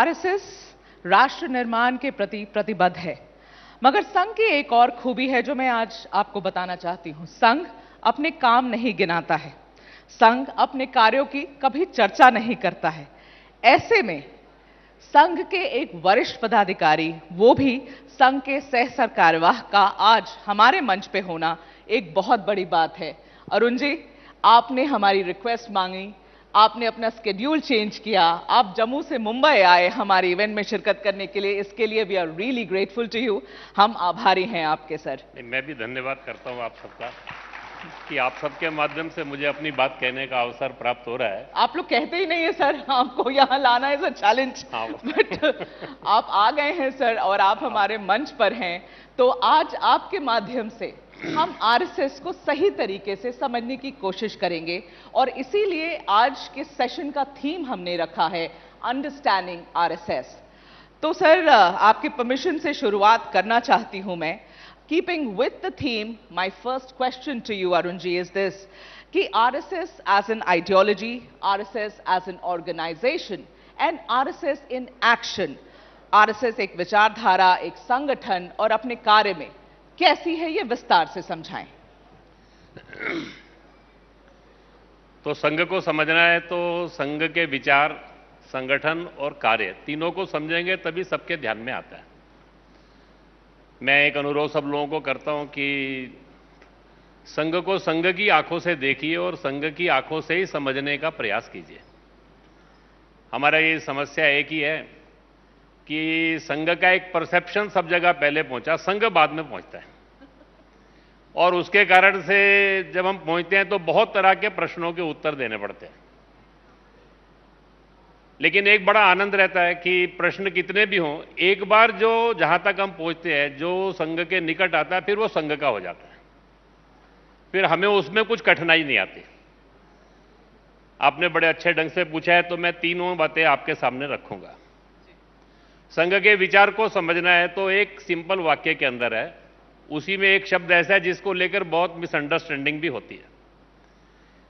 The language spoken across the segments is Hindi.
आरएसएस राष्ट्र निर्माण के प्रति प्रतिबद्ध है, मगर संघ की एक और खूबी है जो मैं आज आपको बताना चाहती हूं। संघ अपने काम नहीं गिनाता है, संघ अपने कार्यों की कभी चर्चा नहीं करता है। ऐसे में संघ के एक वरिष्ठ पदाधिकारी, वो भी संघ के सह सरकार्यवाह का आज हमारे मंच पे होना एक बहुत बड़ी बात है। अरुण जी, आपने हमारी रिक्वेस्ट मांगी, आपने अपना स्केड्यूल चेंज किया, आप जम्मू से मुंबई आए हमारे इवेंट में शिरकत करने के लिए। इसके लिए we are really grateful to you. हम आभारी हैं आपके सर। मैं भी धन्यवाद करता हूं आप सबका कि आप सबके माध्यम से मुझे अपनी बात कहने का अवसर प्राप्त हो रहा है। आप लोग कहते ही नहीं है सर, आपको यहाँ लाना है सर चैलेंज, बट आप आ गए हैं सर और आप हमारे मंच पर हैं। तो आज आपके माध्यम से हम आरएसएस को सही तरीके से समझने की कोशिश करेंगे और इसीलिए आज के सेशन का थीम हमने रखा है अंडरस्टैंडिंग आरएसएस। तो सर, आपके परमिशन से शुरुआत करना चाहती हूं मैं। Keeping with the theme, my first question to you, Arun ji, is this: कि RSS as an ideology, RSS as an organization, and RSS in action, RSS एक विचारधारा, एक संगठन और अपने कार्य में कैसी है, ये विस्तार से समझाएं। तो संघ को समझना है तो संघ के विचार, संगठन और कार्य तीनों को समझेंगे तभी सबके ध्यान में आता है। मैं एक अनुरोध सब लोगों को करता हूं कि संघ को संघ की आंखों से देखिए और संघ की आंखों से ही समझने का प्रयास कीजिए। हमारा ये समस्या एक ही है कि संघ का एक परसेप्शन सब जगह पहले पहुंचा, संघ बाद में पहुंचता है, और उसके कारण से जब हम पहुंचते हैं तो बहुत तरह के प्रश्नों के उत्तर देने पड़ते हैं। लेकिन एक बड़ा आनंद रहता है कि प्रश्न कितने भी हों, एक बार जो जहां तक हम पहुंचते हैं, जो संघ के निकट आता है, फिर वो संघ का हो जाता है, फिर हमें उसमें कुछ कठिनाई नहीं आती। आपने बड़े अच्छे ढंग से पूछा है तो मैं तीनों बातें आपके सामने रखूंगा। संघ के विचार को समझना है तो एक सिंपल वाक्य के अंदर है, उसी में एक शब्द ऐसा है जिसको लेकर बहुत मिसअंडरस्टैंडिंग भी होती है।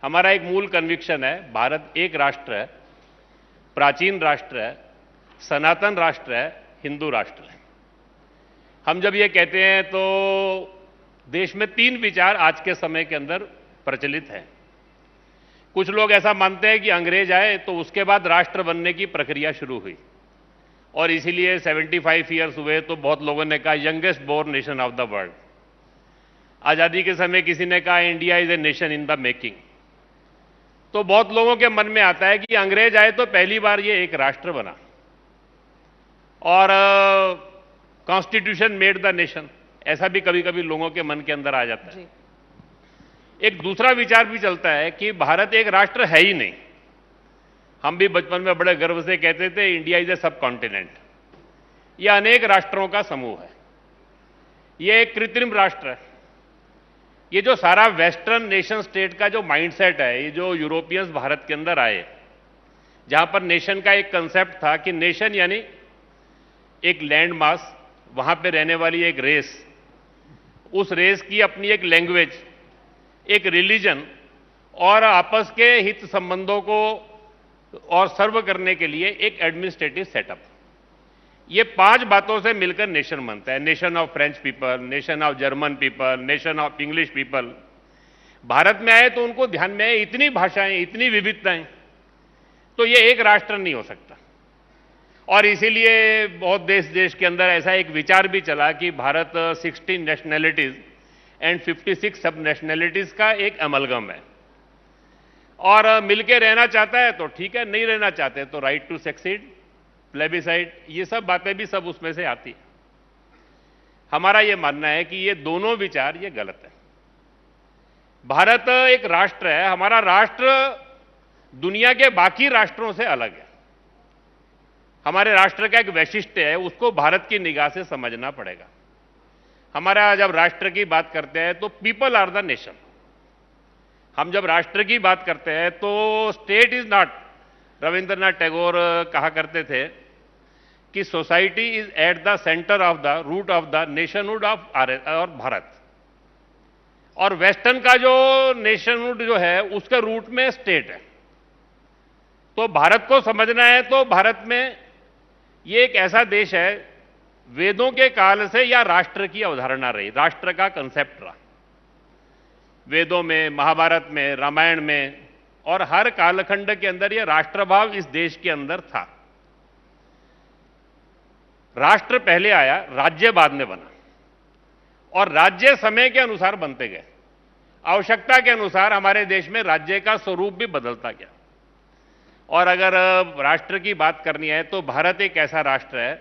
हमारा एक मूल कन्विक्शन है, भारत एक राष्ट्र है, प्राचीन राष्ट्र है, सनातन राष्ट्र है, हिंदू राष्ट्र है। हम जब ये कहते हैं तो देश में तीन विचार आज के समय के अंदर प्रचलित हैं। कुछ लोग ऐसा मानते हैं कि अंग्रेज आए तो उसके बाद राष्ट्र बनने की प्रक्रिया शुरू हुई और इसीलिए 75 ईयर्स हुए तो बहुत लोगों ने कहा youngest born nation of the world. आजादी के समय किसी ने कहा India is a nation in the making. तो बहुत लोगों के मन में आता है कि अंग्रेज आए तो पहली बार ये एक राष्ट्र बना और कॉन्स्टिट्यूशन मेड द नेशन, ऐसा भी कभी कभी लोगों के मन के अंदर आ जाता है। एक दूसरा विचार भी चलता है कि भारत एक राष्ट्र है ही नहीं। हम भी बचपन में बड़े गर्व से कहते थे इंडिया इज ए सब कॉन्टिनेंट। यह अनेक राष्ट्रों का समूह है, यह एक कृत्रिम राष्ट्र है। ये जो सारा वेस्टर्न नेशन स्टेट का जो माइंडसेट है, ये जो यूरोपियंस भारत के अंदर आए, जहां पर नेशन का एक कंसेप्ट था कि नेशन यानी एक लैंड मास, वहां पे रहने वाली एक रेस, उस रेस की अपनी एक लैंग्वेज, एक रिलीजन और आपस के हित संबंधों को और सर्व करने के लिए एक एडमिनिस्ट्रेटिव सेटअप। ये पांच बातों से मिलकर नेशन बनता है। Nation of French people, nation of German people, nation of English people. Bharat में आए तो उनको ध्यान में आए इतनी भाषाएं, इतनी विविधताएं, तो ये एक राष्ट्र नहीं हो सकता। और इसीलिए बहुत देश के अंदर ऐसा एक विचार भी चला कि भारत 16 नेशनैलिटीज एंड 56 सब नेशनैलिटीज का एक अमलगम है और मिलकर रहना चाहता है तो ठीक है, नहीं रहना चाहते तो राइट टू सेक्सीड, प्लेबिसाइड, ये सब बातें भी सब उसमें से आती है। हमारा यह मानना है कि ये दोनों विचार ये गलत है। भारत एक राष्ट्र है, हमारा राष्ट्र दुनिया के बाकी राष्ट्रों से अलग है। हमारे राष्ट्र का एक वैशिष्ट्य है, उसको भारत की निगाह से समझना पड़ेगा। हमारा जब राष्ट्र की बात करते हैं तो पीपल आर द नेशन। हम जब राष्ट्र की बात करते हैं तो state is not, Rabindranath Tagore कहा करते थे कि society is at the centre of the root of the nationhood of और भारत। और वेस्टर्न का जो नेशनहुड जो है उसके रूट में स्टेट है। तो भारत को समझना है तो भारत में ये एक ऐसा देश है, वेदों के काल से या राष्ट्र की अवधारणा रही, राष्ट्र का कंसेप्ट रहा। वेदों में, महाभारत में, रामायण में और हर कालखंड के अंदर यह राष्ट्रभाव इस देश के अंदर था। राष्ट्र पहले आया, राज्य बाद में बना, और राज्य समय के अनुसार बनते गए। आवश्यकता के अनुसार हमारे देश में राज्य का स्वरूप भी बदलता गया। और अगर राष्ट्र की बात करनी है तो भारत एक ऐसा राष्ट्र है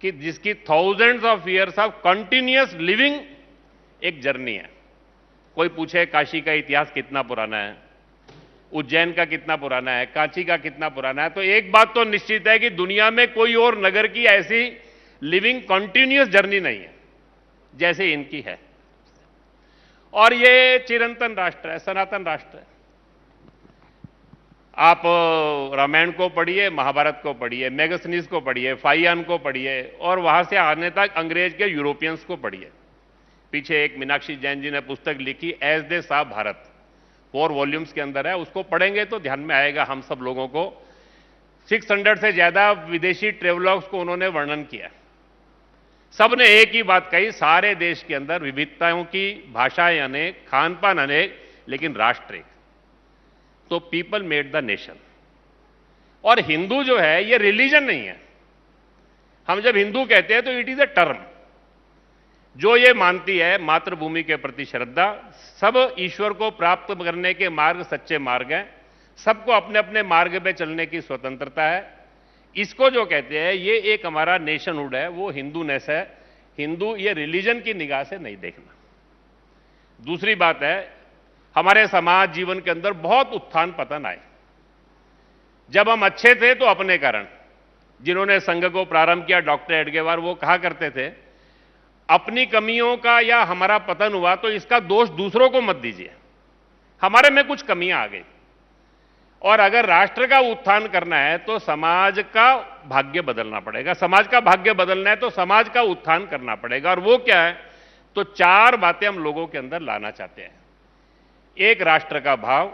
कि जिसकी thousands of years of continuous living एक जर्नी है। कोई पूछे काशी का इतिहास कितना पुराना है, उज्जैन का कितना पुराना है, कांची का कितना पुराना है, तो एक बात तो निश्चित है कि दुनिया में कोई और नगर की ऐसी लिविंग कंटिन्यूअस जर्नी नहीं है जैसे इनकी है। और ये चिरंतन राष्ट्र है, सनातन राष्ट्र है। आप रामायण को पढ़िए, महाभारत को पढ़िए, मैगस्थनीज को पढ़िए, फाइयान को पढ़िए, और वहां से आने तक अंग्रेज के यूरोपियंस को पढ़िए। पीछे एक मीनाक्षी जैन जी ने पुस्तक लिखी, एज दे सा भारत, 4 वॉल्यूम्स के अंदर है। उसको पढ़ेंगे तो ध्यान में आएगा हम सब लोगों को। 600 से ज्यादा विदेशी ट्रेवलर्स को उन्होंने वर्णन किया। सबने एक ही बात कही, सारे देश के अंदर विविधताओं की, भाषाएं अनेक, खान पान अनेक, लेकिन राष्ट्र एक। तो पीपल मेड द नेशन। और हिंदू जो है ये रिलीजन नहीं है। हम जब हिंदू कहते हैं तो इट इज अ टर्म जो ये मानती है मातृभूमि के प्रति श्रद्धा, सब ईश्वर को प्राप्त करने के मार्ग सच्चे मार्ग हैं, सबको अपने अपने मार्ग पे चलने की स्वतंत्रता है। इसको जो कहते हैं ये एक हमारा नेशनहुड है, वो हिंदूनेस है। हिंदू ये रिलीजन की निगाह से नहीं देखना। दूसरी बात है, हमारे समाज जीवन के अंदर बहुत उत्थान पतन आए। जब हम अच्छे थे तो अपने कारण, जिन्होंने संघ को प्रारंभ किया, डॉक्टर एडगेवार, वो कहा करते थे अपनी कमियों का या हमारा पतन हुआ तो इसका दोष दूसरों को मत दीजिए, हमारे में कुछ कमियां आ गई। और अगर राष्ट्र का उत्थान करना है तो समाज का भाग्य बदलना पड़ेगा। समाज का भाग्य बदलना है तो समाज का उत्थान करना पड़ेगा। और वो क्या है, तो 4 बातें हम लोगों के अंदर लाना चाहते हैं। एक, राष्ट्र का भाव,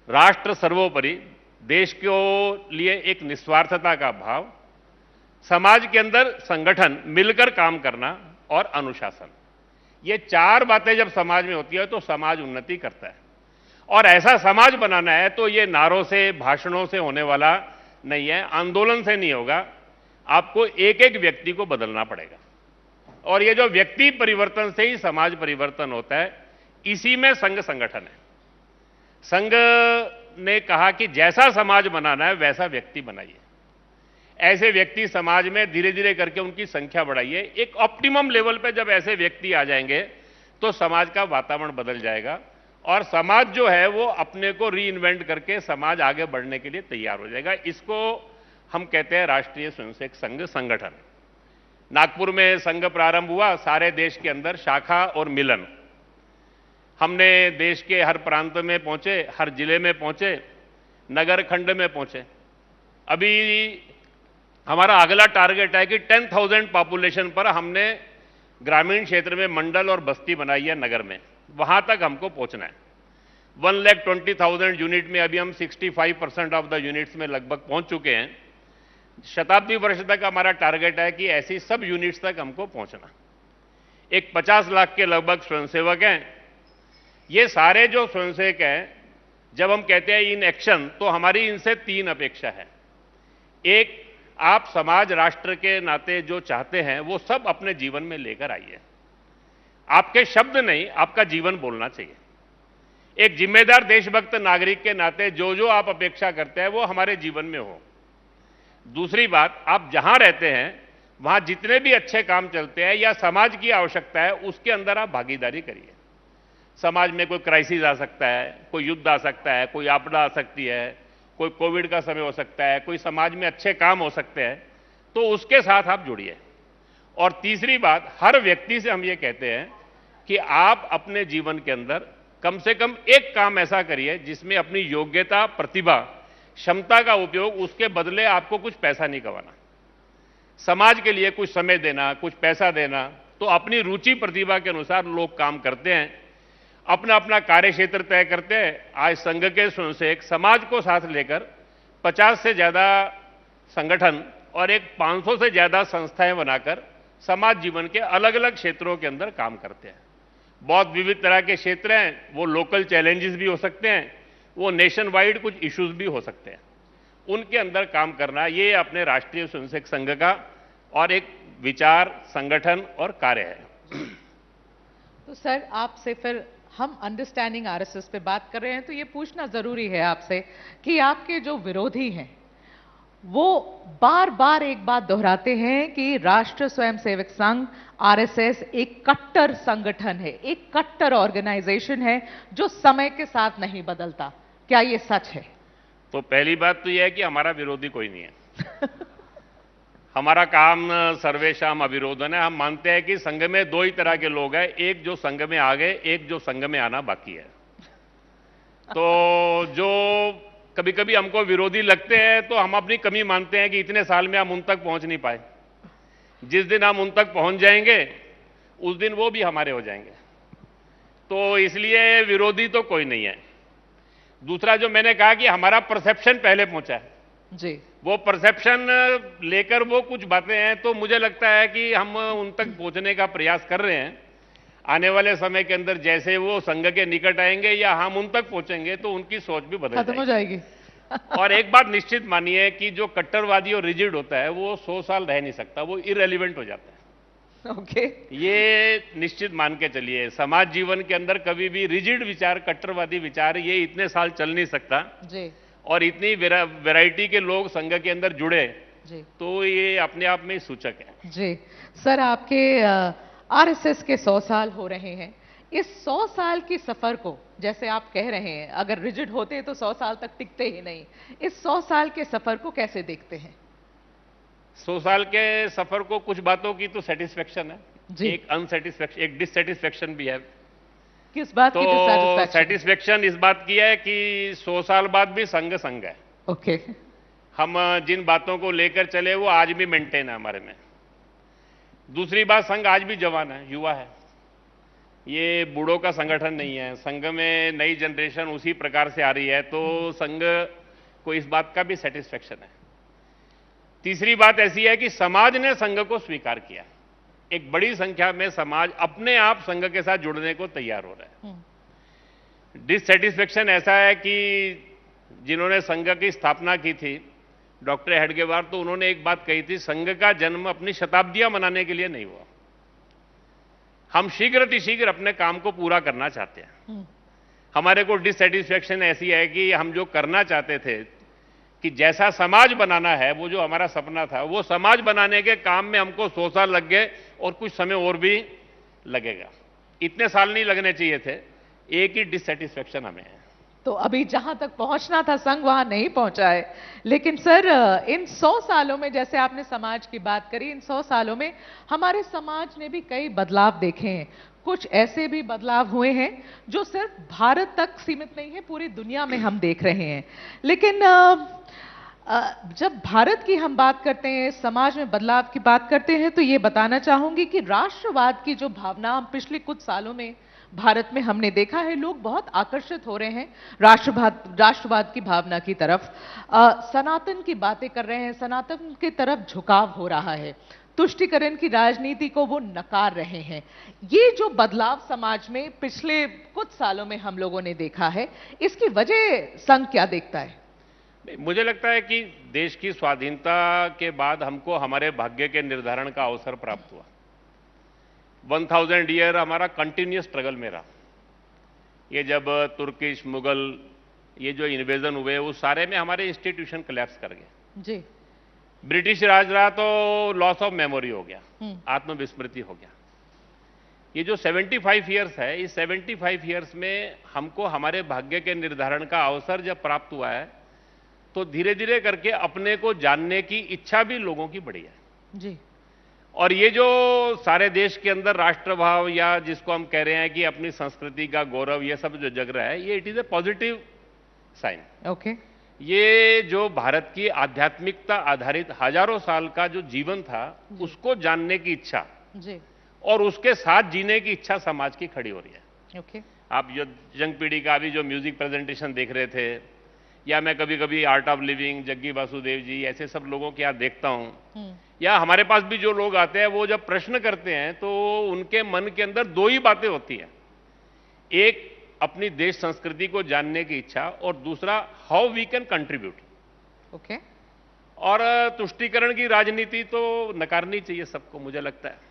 राष्ट्र सर्वोपरि, देश के लिए एक निस्वार्थता का भाव, समाज के अंदर संगठन, मिलकर काम करना, और अनुशासन। ये 4 बातें जब समाज में होती है तो समाज उन्नति करता है। और ऐसा समाज बनाना है तो ये नारों से, भाषणों से होने वाला नहीं है, आंदोलन से नहीं होगा। आपको एक एक व्यक्ति को बदलना पड़ेगा। और ये जो व्यक्ति परिवर्तन से ही समाज परिवर्तन होता है, इसी में संघ संगठन है। संघ ने कहा कि जैसा समाज बनाना है वैसा व्यक्ति बनाइए। ऐसे व्यक्ति समाज में धीरे धीरे करके उनकी संख्या बढ़ाइए। एक ऑप्टिमम लेवल पे जब ऐसे व्यक्ति आ जाएंगे तो समाज का वातावरण बदल जाएगा और समाज जो है वो अपने को री इन्वेंट करके समाज आगे बढ़ने के लिए तैयार हो जाएगा। इसको हम कहते हैं राष्ट्रीय स्वयंसेवक संघ संगठन। नागपुर में संघ प्रारंभ हुआ, सारे देश के अंदर शाखा और मिलन। हमने देश के हर प्रांत में पहुंचे, हर जिले में पहुंचे, नगर खंड में पहुंचे। अभी हमारा अगला टारगेट है कि 10,000 पॉपुलेशन पर हमने ग्रामीण क्षेत्र में मंडल और बस्ती बनाई है नगर में, वहां तक हमको पहुंचना है। 1,20,000 यूनिट में अभी हम 65% ऑफ द यूनिट्स में लगभग पहुंच चुके हैं। शताब्दी वर्ष तक हमारा टारगेट है कि ऐसी सब यूनिट्स तक हमको पहुंचना। एक 50 लाख के लगभग स्वयंसेवक हैं। ये सारे जो स्वयंसेवक हैं, जब हम कहते हैं इन एक्शन, तो हमारी इनसे 3 अपेक्षा है। एक, आप समाज राष्ट्र के नाते जो चाहते हैं वो सब अपने जीवन में लेकर आइए। आपके शब्द नहीं, आपका जीवन बोलना चाहिए। एक जिम्मेदार देशभक्त नागरिक के नाते जो जो आप अपेक्षा करते हैं वो हमारे जीवन में हो। दूसरी बात, आप जहां रहते हैं वहां जितने भी अच्छे काम चलते हैं या समाज की आवश्यकता है उसके अंदर आप भागीदारी करिए। समाज में कोई क्राइसिस आ सकता है, कोई युद्ध आ सकता है, कोई आपदा आ सकती है, कोई कोविड का समय हो सकता है, कोई समाज में अच्छे काम हो सकते हैं, तो उसके साथ आप जुड़िए। और तीसरी बात, हर व्यक्ति से हम ये कहते हैं कि आप अपने जीवन के अंदर कम से कम एक काम ऐसा करिए जिसमें अपनी योग्यता, प्रतिभा, क्षमता का उपयोग, उसके बदले आपको कुछ पैसा नहीं कमाना। समाज के लिए कुछ समय देना, कुछ पैसा देना, तो अपनी रुचि प्रतिभा के अनुसार लोग काम करते हैं, अपना अपना कार्य क्षेत्र तय करते हैं। आज संघ के स्वयंसेवक समाज को साथ लेकर 50 से ज्यादा संगठन और एक 500 से ज्यादा संस्थाएं बनाकर समाज जीवन के अलग अलग क्षेत्रों के अंदर काम करते हैं। बहुत विविध तरह के क्षेत्र हैं, वो लोकल चैलेंजेस भी हो सकते हैं, वो नेशन वाइड कुछ इश्यूज भी हो सकते हैं, उनके अंदर काम करना, ये अपने राष्ट्रीय स्वयंसेवक संघ का और एक विचार, संगठन और कार्य है। तो सर, आपसे फिर हम अंडरस्टैंडिंग आरएसएस पे बात कर रहे हैं, तो ये पूछना जरूरी है आपसे कि आपके जो विरोधी हैं वो बार बार एक बात दोहराते हैं कि राष्ट्रीय स्वयंसेवक संघ आरएसएस एक कट्टर संगठन है, एक कट्टर ऑर्गेनाइजेशन है जो समय के साथ नहीं बदलता। क्या ये सच है? तो पहली बात तो यह है कि हमारा विरोधी कोई नहीं है। हमारा काम सर्वेशाम अविरोधन है। हम मानते हैं कि संघ में दो ही तरह के लोग हैं, एक जो संघ में आ गए, एक जो संघ में आना बाकी है। तो जो कभी कभी हमको विरोधी लगते हैं तो हम अपनी कमी मानते हैं कि इतने साल में हम उन तक पहुंच नहीं पाए। जिस दिन हम उन तक पहुंच जाएंगे उस दिन वो भी हमारे हो जाएंगे। तो इसलिए विरोधी तो कोई नहीं है। दूसरा जो मैंने कहा कि हमारा परसेप्शन पहले पहुंचा है जी, वो परसेप्शन लेकर वो कुछ बातें हैं, तो मुझे लगता है कि हम उन तक पहुंचने का प्रयास कर रहे हैं। आने वाले समय के अंदर जैसे वो संघ के निकट आएंगे या हम उन तक पहुंचेंगे तो उनकी सोच भी बदल खत्म हो जाएगी। और एक बात निश्चित मानिए कि जो कट्टरवादी और रिजिड होता है वो 100 साल रह नहीं सकता, वो इररिलेवेंट हो जाता है। ओके, ये निश्चित मान के चलिए, समाज जीवन के अंदर कभी भी रिजिड विचार, कट्टरवादी विचार ये इतने साल चल नहीं सकता जी और इतनी वैरायटी के लोग संघ के अंदर जुड़े जी, तो ये अपने आप में सूचक है। जी सर, आपके आरएसएस के 100 साल हो रहे हैं। इस 100 साल की सफर को, जैसे आप कह रहे हैं, अगर रिजिड होते तो 100 साल तक टिकते ही नहीं, इस 100 साल के सफर को कैसे देखते हैं? 100 साल के सफर को कुछ बातों की तो सेटिस्फेक्शन है जी। एक अनसेटिस्फेक्शन, एक डिससेटिस्फेक्शन भी है। किस बात की तो dissatisfaction? सेटिस्फेक्शन इस बात की है कि 100 साल बाद भी संघ संघ है। ओके, हम जिन बातों को लेकर चले वो आज भी मेंटेन है हमारे में। दूसरी बात, संघ आज भी जवान है, युवा है, ये बूढ़ों का संगठन नहीं है। संघ में नई जनरेशन उसी प्रकार से आ रही है, तो संघ को इस बात का भी सेटिस्फेक्शन है। तीसरी बात ऐसी है कि समाज ने संघ को स्वीकार किया। एक बड़ी संख्या में समाज अपने आप संघ के साथ जुड़ने को तैयार हो रहा है। डिससेटिस्फेक्शन ऐसा है कि जिन्होंने संघ की स्थापना की थी, डॉक्टर हेडगेवार, तो उन्होंने एक बात कही थी, संघ का जन्म अपनी शताब्दियां मनाने के लिए नहीं हुआ। हम शीघ्र अपने काम को पूरा करना चाहते हैं। हमारे को डिससेटिस्फेक्शन ऐसी है कि हम जो करना चाहते थे कि जैसा समाज बनाना है, वो जो हमारा सपना था, वो समाज बनाने के काम में हमको 100 साल लग गए और कुछ समय और भी लगेगा। इतने साल नहीं लगने चाहिए थे। एक ही डिससेटिस्फेक्शन हमें है। तो अभी जहां तक पहुंचना था संघ वहां नहीं पहुंचा है। लेकिन सर, इन 100 सालों में, जैसे आपने समाज की बात करी, इन 100 सालों में हमारे समाज ने भी कई बदलाव देखे हैं। कुछ ऐसे भी बदलाव हुए हैं जो सिर्फ भारत तक सीमित नहीं है, पूरी दुनिया में हम देख रहे हैं। लेकिन जब भारत की हम बात करते हैं, समाज में बदलाव की बात करते हैं, तो ये बताना चाहूंगी कि राष्ट्रवाद की जो भावना हम पिछले कुछ सालों में भारत में हमने देखा है, लोग बहुत आकर्षित हो रहे हैं राष्ट्रवाद की भावना की तरफ। सनातन की बातें कर रहे हैं, सनातन की तरफ झुकाव हो रहा है, तुष्टीकरण की राजनीति को वो नकार रहे हैं। ये जो बदलाव समाज में पिछले कुछ सालों में हम लोगों ने देखा है, इसकी वजह संघ क्या देखता है? मुझे लगता है कि देश की स्वाधीनता के बाद हमको हमारे भाग्य के निर्धारण का अवसर प्राप्त हुआ। 1000 ईयर हमारा कंटिन्यूअस स्ट्रगल में रहा। ये जब तुर्किश, मुगल, ये जो इन्वेजन हुए, उस सारे में हमारे इंस्टीट्यूशन कोलैप्स कर गए जी। ब्रिटिश राज रहा तो लॉस ऑफ मेमोरी हो गया, आत्मविस्मृति हो गया। ये जो 75 ईयर्स है, इस 75 ईयर्स में हमको हमारे भाग्य के निर्धारण का अवसर जब प्राप्त हुआ है, तो धीरे धीरे करके अपने को जानने की इच्छा भी लोगों की बढ़ी है जी। और ये जो सारे देश के अंदर राष्ट्रभाव, या जिसको हम कह रहे हैं कि अपनी संस्कृति का गौरव, ये सब जो जग रहा है, ये it is a positive sign. Okay, ये जो भारत की आध्यात्मिकता आधारित हजारों साल का जो जीवन था, उसको जानने की इच्छा जी, और उसके साथ जीने की इच्छा समाज की खड़ी हो रही है। ओके, आप जो यंग पीढ़ी का अभी जो म्यूजिक प्रेजेंटेशन देख रहे थे, या मैं कभी कभी art of living, Jaggi Vasudev ji, ऐसे सब लोगों के यहाँ देखता हूं, या हमारे पास भी जो लोग आते हैं वो जब प्रश्न करते हैं तो उनके मन के अंदर दो ही बातें होती हैं। एक अपनी देश संस्कृति को जानने की इच्छा, और दूसरा how we can contribute. Okay. और तुष्टीकरण की राजनीति तो नकारनी चाहिए सबको, मुझे लगता है।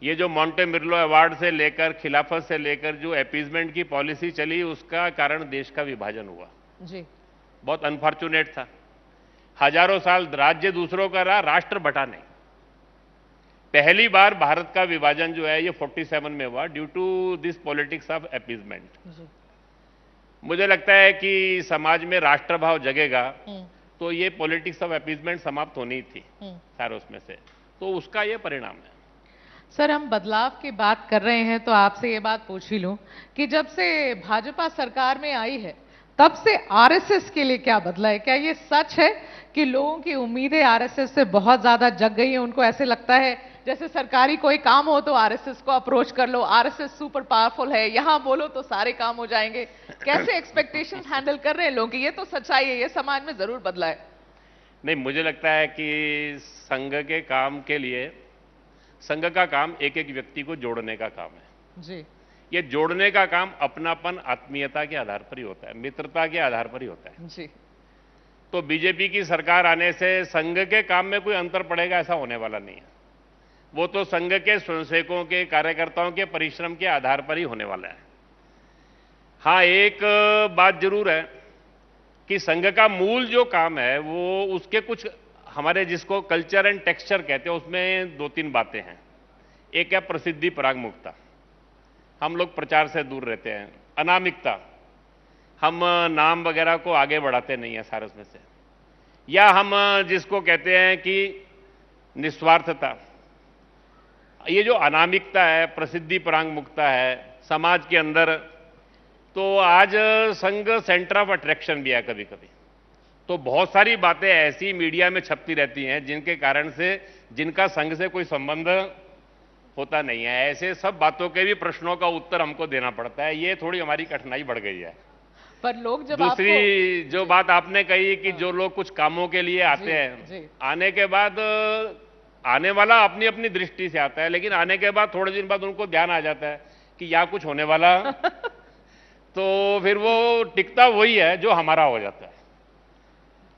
ये जो मॉन्टेमिर्लो अवार्ड से लेकर, खिलाफत से लेकर जो अपीजमेंट की पॉलिसी चली, उसका कारण देश का विभाजन हुआ जी। बहुत अनफॉर्चुनेट था। हजारों साल राज्य दूसरों का रहा, राष्ट्र बटा नहीं। पहली बार भारत का विभाजन जो है ये 47 में हुआ due to this politics of appeasement. मुझे लगता है कि समाज में राष्ट्रभाव जगेगा तो ये पॉलिटिक्स ऑफ अपीजमेंट समाप्त होनी थी सारे उसमें से, तो उसका ये परिणाम है। सर, हम बदलाव की बात कर रहे हैं तो आपसे ये बात पूछ ही लूं कि जब से भाजपा सरकार में आई है तब से आरएसएस के लिए क्या बदला है? क्या ये सच है कि लोगों की उम्मीदें आरएसएस से बहुत ज्यादा जग गई है? उनको ऐसे लगता है जैसे सरकारी कोई काम हो तो आरएसएस को अप्रोच कर लो, आरएसएस सुपर पावरफुल है, यहां बोलो तो सारे काम हो जाएंगे। कैसे एक्सपेक्टेशंस हैंडल कर रहे हैं लोगों की? ये तो सच्चाई है, ये समाज में जरूर बदला है। नहीं, मुझे लगता है कि संघ के काम के लिए, संघ का काम एक एक व्यक्ति को जोड़ने का काम है जी। ये जोड़ने का काम अपनापन, आत्मीयता के आधार पर ही होता है, मित्रता के आधार पर ही होता है जी। तो बीजेपी की सरकार आने से संघ के काम में कोई अंतर पड़ेगा ऐसा होने वाला नहीं है। वो तो संघ के स्वयंसेवकों के, कार्यकर्ताओं के परिश्रम के आधार पर ही होने वाला है। हां, एक बात जरूर है कि संघ का मूल जो काम है वो, उसके कुछ हमारे जिसको कल्चर एंड टेक्सचर कहते हैं, उसमें दो तीन बातें हैं। एक है प्रसिद्धि परागमुखता, हम लोग प्रचार से दूर रहते हैं। अनामिकता, हम नाम वगैरह को आगे बढ़ाते नहीं है सारे उसमें से। या हम जिसको कहते हैं कि निस्वार्थता। ये जो अनामिकता है, प्रसिद्धि परागमुखता है समाज के अंदर, तो आज संघ सेंटर ऑफ अट्रैक्शन भी है कभी कभी। तो बहुत सारी बातें ऐसी मीडिया में छपती रहती हैं जिनके कारण से, जिनका संघ से कोई संबंध होता नहीं है। ऐसे सब बातों के भी प्रश्नों का उत्तर हमको देना पड़ता है। ये थोड़ी हमारी कठिनाई बढ़ गई है। पर लोग जब दूसरी जो बात आपने कही कि जो लोग कुछ कामों के लिए आते हैं, आने के बाद आने वाला अपनी अपनी दृष्टि से आता है, लेकिन आने के बाद थोड़े दिन बाद उनको ध्यान आ जाता है कि यहाँ कुछ होने वाला तो फिर वो टिकता वही है जो हमारा हो जाता है।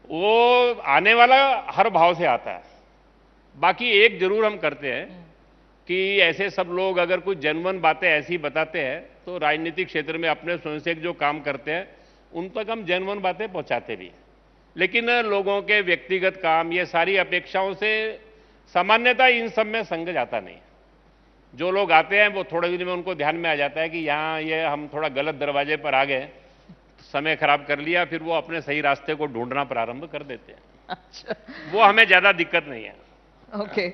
वो आने वाला हर भाव से आता है। बाकी एक जरूर हम करते हैं कि ऐसे सब लोग अगर कुछ जेन्युइन बातें ऐसी बताते हैं तो राजनीतिक क्षेत्र में अपने स्वयंसेवक जो काम करते हैं उन तक हम जेन्युइन बातें पहुंचाते भी हैं। लेकिन लोगों के व्यक्तिगत काम, ये सारी अपेक्षाओं से सामान्यतः इन सब में संघ जाता नहीं है। जो लोग आते हैं वो थोड़े दिन में उनको ध्यान में आ जाता है कि यहाँ ये हम थोड़ा गलत दरवाजे पर आ गए, समय खराब कर लिया, फिर वो अपने सही रास्ते को ढूंढना प्रारंभ कर देते हैं। अच्छा, वो हमें ज्यादा दिक्कत नहीं है। ओके।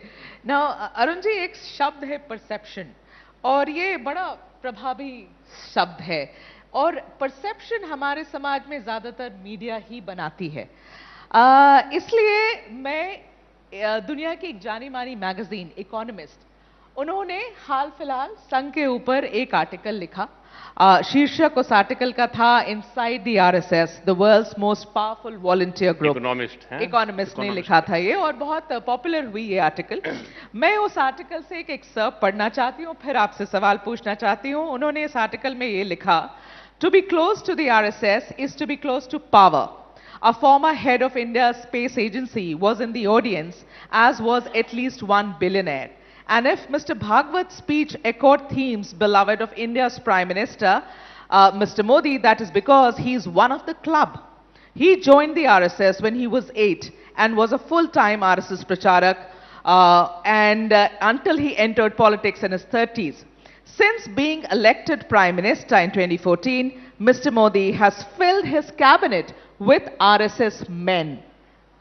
नाउ अरुण जी, एक शब्द है परसेप्शन, और ये बड़ा प्रभावी शब्द है, और परसेप्शन हमारे समाज में ज्यादातर मीडिया ही बनाती है। इसलिए मैं दुनिया की एक जानी मानी मैगजीन इकोनॉमिस्ट, उन्होंने हाल फिलहाल संघ के ऊपर एक आर्टिकल लिखा। शीर्षक उस आर्टिकल का था inside the RSS, the world's most powerful volunteer group. Economist ने लिखा था ये, और बहुत पॉपुलर हुई ये आर्टिकल। मैं उस आर्टिकल से एक एक्सर्प्ट पढ़ना चाहती हूँ, फिर आपसे सवाल पूछना चाहती हूँ। उन्होंने इस आर्टिकल में ये लिखा, to be close to the RSS is to be close to power. A former head of India's space agency was in the audience, as was at least one billionaire. And if Mr. Bhagwat's speech echoed themes beloved of India's Prime Minister, Mr. Modi, that is because he is one of the club. He joined the RSS when he was 8 and was a full-time RSS pracharak until he entered politics in his 30s. Since being elected Prime Minister in 2014, Mr. Modi has filled his cabinet with RSS men.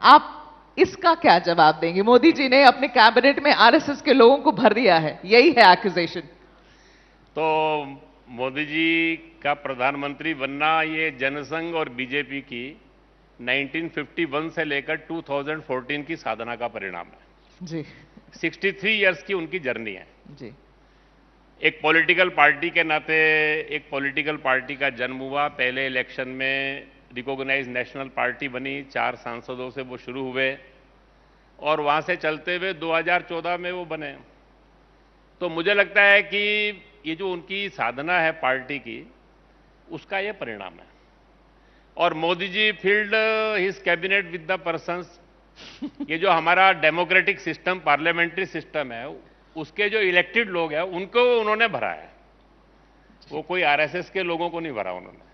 आप इसका क्या जवाब देंगे? मोदी जी ने अपने कैबिनेट में आरएसएस के लोगों को भर दिया है, यही है एक्यूजेशन। तो मोदी जी का प्रधानमंत्री बनना ये जनसंघ और बीजेपी की 1951 से लेकर 2014 की साधना का परिणाम है जी। 63 इयर्स की उनकी जर्नी है जी। एक पॉलिटिकल पार्टी के नाते एक पॉलिटिकल पार्टी का जन्म हुआ। पहले इलेक्शन में रिकॉग्नाइज नेशनल पार्टी बनी, 4 सांसदों से वो शुरू हुए और वहां से चलते हुए 2014 में वो बने। तो मुझे लगता है कि ये जो उनकी साधना है पार्टी की, उसका ये परिणाम है। और Modi ji field his cabinet with the persons, ये जो हमारा डेमोक्रेटिक सिस्टम, पार्लियामेंट्री सिस्टम है, उसके जो इलेक्टेड लोग हैं उनको उन्होंने भरा है। वो कोई आरएसएस के लोगों को नहीं भरा उन्होंने।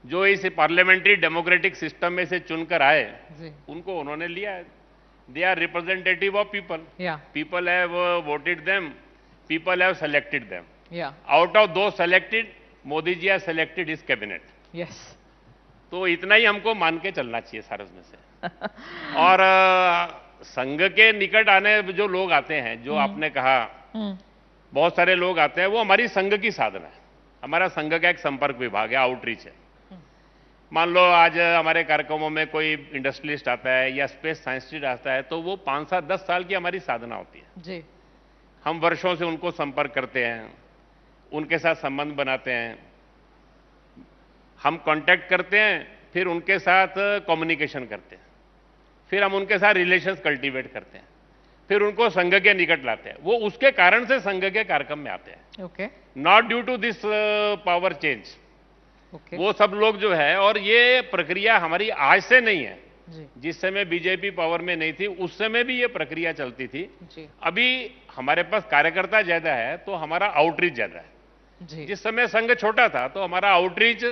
जो इस पार्लियामेंट्री डेमोक्रेटिक सिस्टम में से चुनकर आए उनको उन्होंने लिया है। They are representative of people, people have voted them, people have selected them. Out of दो selected, Modi ji have selected his cabinet. Yes, तो इतना ही हमको मान के चलना चाहिए सारे उसमें से। और संघ के निकट आने जो लोग आते हैं, जो आपने कहा बहुत सारे लोग आते हैं, वो हमारी संघ की साधना है। हमारा संघ का एक संपर्क विभाग है, आउटरीच है। मान लो आज हमारे कार्यक्रमों में कोई इंडस्ट्रियलिस्ट आता है या स्पेस साइंटिस्ट आता है, तो वो 5 साल 10 साल की हमारी साधना होती है जी। हम वर्षों से उनको संपर्क करते हैं, उनके साथ संबंध बनाते हैं, हम कांटेक्ट करते हैं, फिर उनके साथ कम्युनिकेशन करते हैं, फिर हम उनके साथ रिलेशंस कल्टीवेट करते हैं, फिर उनको संघ के निकट लाते हैं। वो उसके कारण से संघ के कार्यक्रम में आते हैं, okay, not due to this power change. वो सब लोग जो है, और ये प्रक्रिया हमारी आज से नहीं है जी। जिस समय बीजेपी पावर में नहीं थी उस समय भी ये प्रक्रिया चलती थी जी। अभी हमारे पास कार्यकर्ता ज्यादा है तो हमारा आउटरीच ज्यादा है जी। जिस समय संघ छोटा था तो हमारा आउटरीच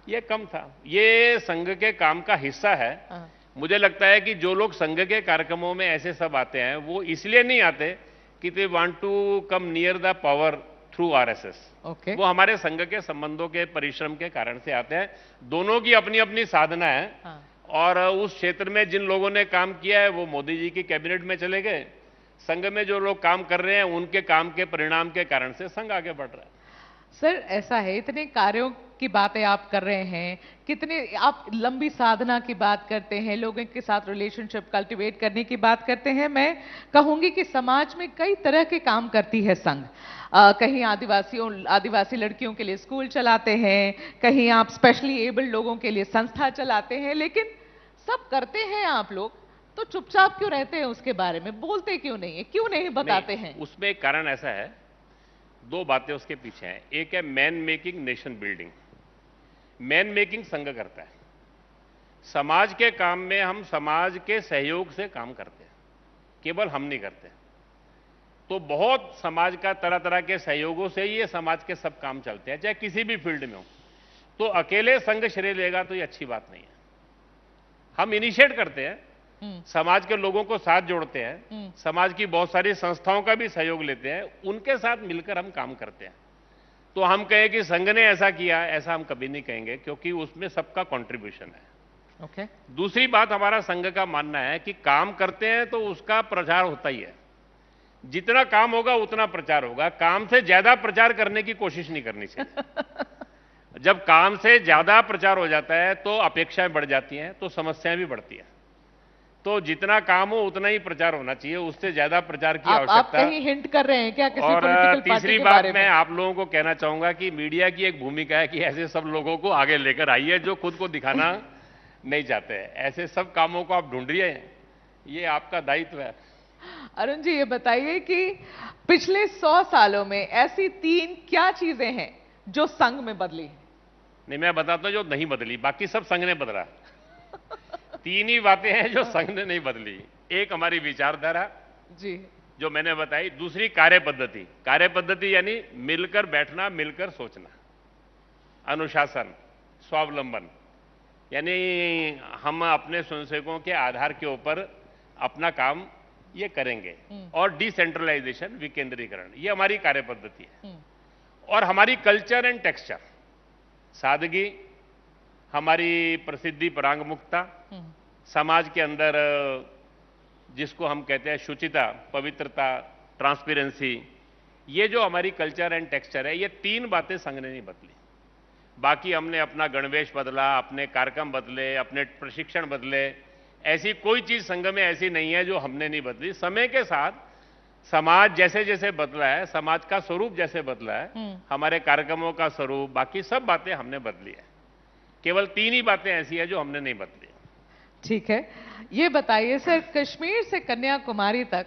ये कम था। ये संघ के काम का हिस्सा है। मुझे लगता है कि जो लोग संघ के कार्यक्रमों में ऐसे सब आते हैं वो इसलिए नहीं आते कि they want to come near the power through RSS. Okay, वो हमारे संघ के संबंधों के परिश्रम के कारण से आते हैं। दोनों की अपनी अपनी साधना है। और उस क्षेत्र में जिन लोगों ने काम किया है वो मोदी जी की कैबिनेट में चले गए। संघ में जो लोग काम कर रहे हैं उनके काम के परिणाम के कारण से संघ आगे बढ़ रहा है। सर ऐसा है, इतने कार्यों की बातें आप कर रहे हैं, कितने आप लंबी साधना की बात करते हैं, लोगों के साथ रिलेशनशिप कल्टीवेट करने की बात करते हैं। मैं कहूंगी कि समाज में कई तरह के काम करती है संघ। कहीं आदिवासी लड़कियों के लिए स्कूल चलाते हैं, कहीं आप स्पेशली एबल्ड लोगों के लिए संस्था चलाते हैं, लेकिन सब करते हैं आप लोग, तो चुपचाप क्यों रहते हैं? उसके बारे में बोलते क्यों नहीं है, क्यों नहीं बताते हैं? उसमें एक कारण ऐसा है, दो बातें उसके पीछे हैं। एक है man making, nation building. Man making संघ करता है। समाज के काम में हम समाज के सहयोग से काम करते हैं, केवल हम नहीं करते। तो बहुत समाज का तरह तरह के सहयोगों से ही ये समाज के सब काम चलते हैं, चाहे किसी भी फील्ड में हो। तो अकेले संघ श्रेय लेगा तो ये अच्छी बात नहीं है। हम इनिशिएट करते हैं, समाज के लोगों को साथ जोड़ते हैं, समाज की बहुत सारी संस्थाओं का भी सहयोग लेते हैं, उनके साथ मिलकर हम काम करते हैं। तो हम कहें कि संघ ने ऐसा किया, ऐसा हम कभी नहीं कहेंगे, क्योंकि उसमें सबका कंट्रीब्यूशन है। ओके। दूसरी बात, हमारा संघ का मानना है कि काम करते हैं तो उसका प्रचार होता ही है। जितना काम होगा उतना प्रचार होगा। काम से ज्यादा प्रचार करने की कोशिश नहीं करनी चाहिए। जब काम से ज्यादा प्रचार हो जाता है तो अपेक्षाएं बढ़ जाती हैं, तो समस्याएं भी बढ़ती हैं। तो जितना काम हो उतना ही प्रचार होना चाहिए, उससे ज्यादा प्रचार की आवश्यकता। आप कहीं हिंट कर रहे हैं क्या किसी और पॉलिटिकल पार्टी तीसरी के बात बारे में? मैं आप लोगों को कहना चाहूंगा कि मीडिया की एक भूमिका है कि ऐसे सब लोगों को आगे लेकर आइए जो खुद को दिखाना नहीं चाहते हैं। ऐसे सब कामों को आप ढूंढिए, ये आपका दायित्व है। अरुण जी, ये बताइए कि पिछले 100 सालों में ऐसी 3 क्या चीजें हैं जो संघ में बदली? नहीं, मैं बताता हूं जो नहीं बदली, बाकी सब संघ ने बदला। 3 ही बातें हैं जो संघ ने नहीं बदली। एक हमारी विचारधारा जी, जो मैंने बताई। दूसरी कार्य पद्धति। कार्य पद्धति यानी मिलकर बैठना, मिलकर सोचना। अनुशासन, स्वावलंबन, यानी हम अपने स्वयंसेवकों के आधार के ऊपर अपना काम ये करेंगे। और डिसेंट्रलाइजेशन, विकेंद्रीकरण, ये हमारी कार्य पद्धति है। और हमारी कल्चर एंड टेक्सचर, सादगी, हमारी प्रसिद्धि परांगमुक्ता, समाज के अंदर जिसको हम कहते हैं शुचिता, पवित्रता, ट्रांसपेरेंसी, ये जो हमारी कल्चर एंड टेक्सचर है, ये 3 बातें संघ ने नहीं बदली। बाकी हमने अपना गणवेश बदला, अपने कार्यक्रम बदले, अपने प्रशिक्षण बदले, ऐसी कोई चीज संघ में ऐसी नहीं है जो हमने नहीं बदली। समय के साथ समाज जैसे जैसे बदला है, समाज का स्वरूप जैसे बदला है, हमारे कार्यक्रमों का स्वरूप, बाकी सब बातें हमने बदली है। केवल 3 ही बातें ऐसी है जो हमने नहीं बदली। ठीक है, ये बताइए सर, कश्मीर से कन्याकुमारी तक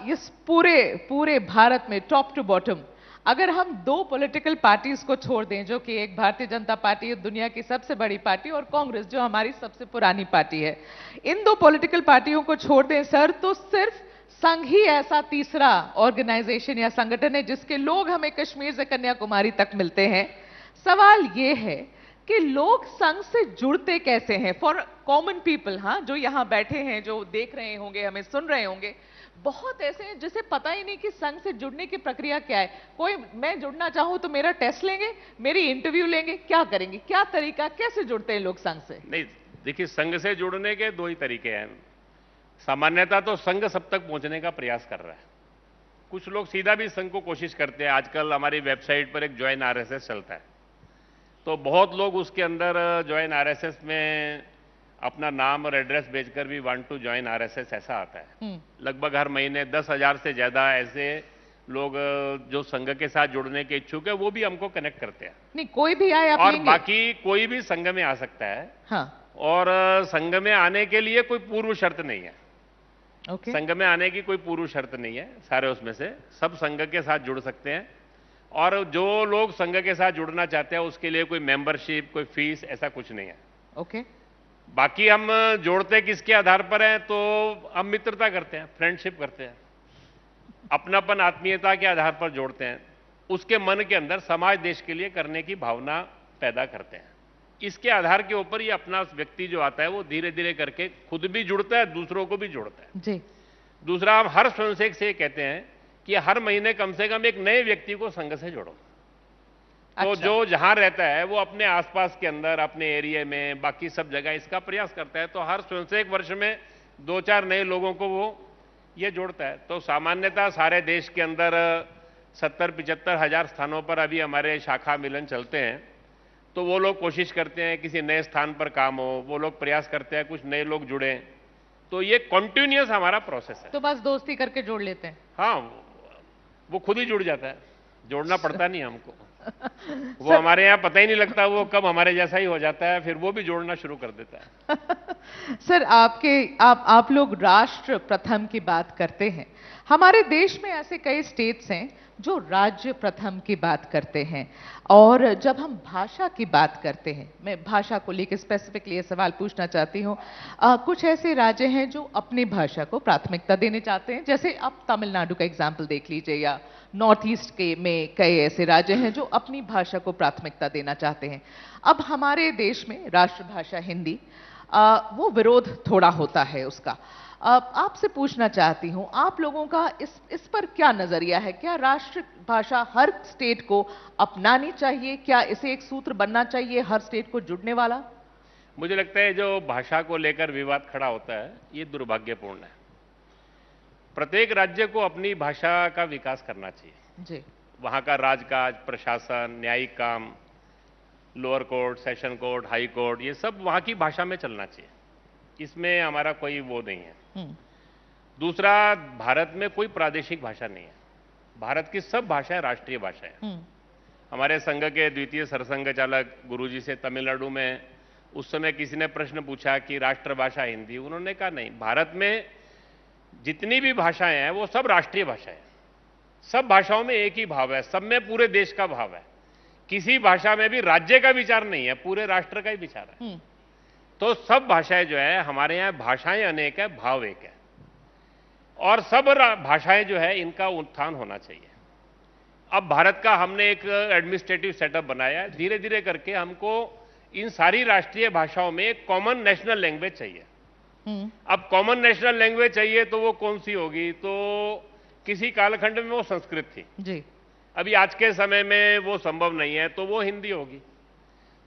इस पूरे पूरे भारत में टॉप टू बॉटम अगर हम 2 पॉलिटिकल पार्टीज को छोड़ दें, जो कि एक भारतीय जनता पार्टी दुनिया की सबसे बड़ी पार्टी और कांग्रेस जो हमारी सबसे पुरानी पार्टी है, इन 2 पॉलिटिकल पार्टियों को छोड़ दें सर, तो सिर्फ संघ ही ऐसा तीसरा ऑर्गेनाइजेशन या संगठन है जिसके लोग हमें कश्मीर से कन्याकुमारी तक मिलते हैं। सवाल यह है कि लोग संघ से जुड़ते कैसे हैं? फॉर कॉमन पीपल, हाँ, जो यहां बैठे हैं, जो देख रहे होंगे, हमें सुन रहे होंगे, बहुत ऐसे हैं जिसे पता ही नहीं कि संघ से जुड़ने की प्रक्रिया क्या है। कोई, मैं जुड़ना चाहूं तो मेरा टेस्ट लेंगे, मेरी इंटरव्यू लेंगे, क्या करेंगे, क्या तरीका, कैसे जुड़ते हैं लोग संघ से? नहीं, देखिए, संघ से जुड़ने के 2 ही तरीके हैं। सामान्यतः तो संघ सब तक पहुंचने का प्रयास कर रहा है। कुछ लोग सीधा भी संघ को कोशिश करते हैं। आजकल हमारी वेबसाइट पर एक ज्वाइन आरएसएस चलता है, तो बहुत लोग उसके अंदर ज्वाइन आरएसएस में अपना नाम और एड्रेस भेजकर भी वांट टू ज्वाइन आरएसएस ऐसा आता है। लगभग हर महीने 10,000 से ज्यादा ऐसे लोग जो संघ के साथ जुड़ने के इच्छुक है वो भी हमको कनेक्ट करते हैं। नहीं, कोई भी आए आप और लेंगे? बाकी कोई भी संघ में आ सकता है। हाँ। और संघ में आने के लिए कोई पूर्व शर्त नहीं है। ओके। संघ में आने की कोई पूर्व शर्त नहीं है। सारे उसमें से सब संघ के साथ जुड़ सकते हैं। और जो लोग संघ के साथ जुड़ना चाहते हैं उसके लिए कोई मेंबरशिप, कोई फीस, ऐसा कुछ नहीं है। ओके। बाकी हम जोड़ते किसके आधार पर हैं? तो हम मित्रता करते हैं, फ्रेंडशिप करते हैं, अपनापन, आत्मीयता के आधार पर जोड़ते हैं। उसके मन के अंदर समाज देश के लिए करने की भावना पैदा करते हैं। इसके आधार के ऊपर ये अपना व्यक्ति जो आता है वो धीरे धीरे करके खुद भी जुड़ता है, दूसरों को भी जोड़ता है। जी। दूसरा, हम हर स्वयंसेवक से कहते हैं कि हर महीने कम से कम एक नए व्यक्ति को संघ से जोड़ो। तो अच्छा। जो जहां रहता है वो अपने आसपास के अंदर, अपने एरिया में, बाकी सब जगह इसका प्रयास करता है। तो हर स्वयंसेवक वर्ष में 2-4 नए लोगों को वो ये जोड़ता है। तो सामान्यतः सारे देश के अंदर 70-75 हजार स्थानों पर अभी हमारे शाखा मिलन चलते हैं। तो वो लोग कोशिश करते हैं किसी नए स्थान पर काम हो, वो लोग प्रयास करते हैं कुछ नए लोग जुड़े। तो ये कॉन्टिन्यूअस हमारा प्रोसेस है। तो बस दोस्ती करके जोड़ लेते हैं? हाँ, वो खुद ही जुड़ जाता है, जोड़ना पड़ता नहीं हमको। वो हमारे यहाँ पता ही नहीं लगता वो कब हमारे जैसा ही हो जाता है, फिर वो भी जोड़ना शुरू कर देता है। सर, आप लोग राष्ट्र प्रथम की बात करते हैं। हमारे देश में ऐसे कई स्टेट्स हैं जो राज्य प्रथम की बात करते हैं। और जब हम भाषा की बात करते हैं, मैं भाषा को लेकर स्पेसिफिकली ये सवाल पूछना चाहती हूँ, कुछ ऐसे राज्य हैं जो अपनी भाषा को प्राथमिकता देने चाहते हैं, जैसे आप तमिलनाडु का एग्जाम्पल देख लीजिए, या नॉर्थ ईस्ट के में कई ऐसे राज्य हैं जो अपनी भाषा को प्राथमिकता देना चाहते हैं। अब हमारे देश में राष्ट्रभाषा हिंदी, वो विरोध थोड़ा होता है उसका। आपसे पूछना चाहती हूं, आप लोगों का इस पर क्या नजरिया है? क्या राष्ट्रभाषा हर स्टेट को अपनानी चाहिए? क्या इसे एक सूत्र बनना चाहिए हर स्टेट को जुड़ने वाला? मुझे लगता है जो भाषा को लेकर विवाद खड़ा होता है ये दुर्भाग्यपूर्ण है। प्रत्येक राज्य को अपनी भाषा का विकास करना चाहिए जी। वहां का राजकाज, प्रशासन, न्यायिक काम, lower court, session court, high court, ये सब वहां की भाषा में चलना चाहिए। इसमें हमारा कोई वो नहीं है। दूसरा, भारत में कोई प्रादेशिक भाषा नहीं है। भारत की सब भाषाएं राष्ट्रीय भाषाएं। हमारे संघ के द्वितीय सरसंघ चालक गुरुजी से तमिलनाडु में उस समय किसी ने प्रश्न पूछा कि राष्ट्रभाषा हिंदी, उन्होंने कहा नहीं, भारत में जितनी भी भाषाएं हैं वो सब राष्ट्रीय भाषाएं। सब भाषाओं में एक ही भाव है, सब में पूरे देश का भाव है। किसी भाषा में भी राज्य का विचार नहीं है, पूरे राष्ट्र का ही विचार है। तो सब भाषाएं जो है, हमारे यहाँ भाषाएं अनेक है, भाव एक है। और सब भाषाएं जो है इनका उत्थान होना चाहिए। अब भारत का हमने एक एडमिनिस्ट्रेटिव सेटअप बनाया है, धीरे धीरे करके हमको इन सारी राष्ट्रीय भाषाओं में एक कॉमन नेशनल लैंग्वेज चाहिए। अब कॉमन नेशनल लैंग्वेज चाहिए तो वो कौन सी होगी? तो किसी कालखंड में वो संस्कृत थी जी। अभी आज के समय में वो संभव नहीं है, तो वो हिंदी होगी।